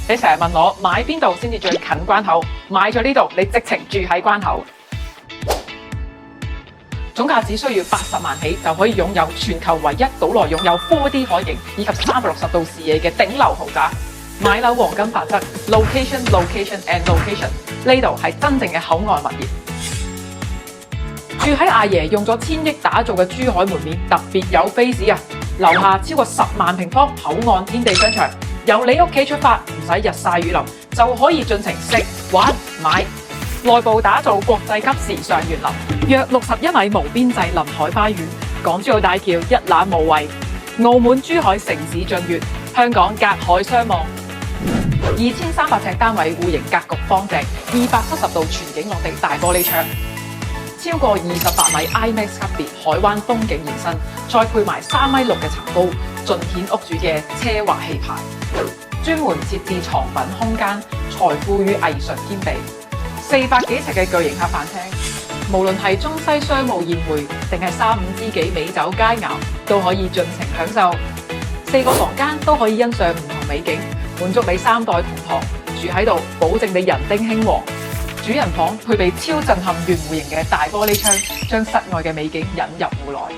你成日問我買邊度先至最近關口，買咗呢度，你直情住喺關口。總價只需要80萬起就可以擁有全球唯一島內擁有 4D 海景以及360度視野嘅頂樓豪宅。買樓黃金法則 ，location location and location， 呢度係真正嘅口岸物業。住喺阿爺用咗1000億打造嘅珠海門面特別有 face 啊！樓下超過10萬平方口岸天地商場，由你屋企出發，唔使日曬雨淋就可以盡情食玩買。內部打造國際級時尚園林，約61米無邊際臨海花園，港珠澳大橋一覽無遺，澳門珠海城市俊悅，香港隔海相望。2300尺單位戶型格局方正，270度全景落地大玻璃窗，超過28米 IMAX 級別海灣風景延伸，再配埋3.6米嘅層高，盡顯屋主嘅奢華氣派。專門設置藏品空間，財富與藝術兼備。400幾尺嘅巨型客飯廳，無論係中西商務宴會，定係3、5知己美酒佳肴，都可以盡情享受。4個房間都可以欣賞唔同美景，滿足你3代同堂住喺度，保證你人丁興旺。主人房配備超震撼圓弧形嘅大玻璃窗，將室外嘅美景引入戶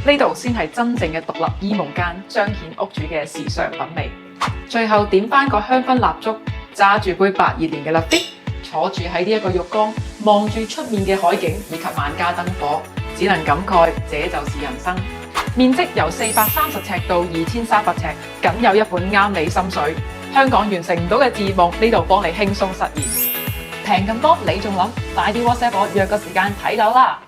內。呢度先係真正嘅獨立衣帽間，彰顯屋主嘅時尚品味。最後點翻個香薰蠟燭，揸住杯82年嘅立啲，坐住喺呢一個浴缸，望住出面嘅海景以及萬家燈火，只能感慨這就是人生。面積由430尺到2300尺，僅有一款啱你心水。香港完成唔到嘅置業夢，呢度幫你輕鬆實現。平咁多，你仲諗？快啲 WhatsApp 我約個時間睇樓啦！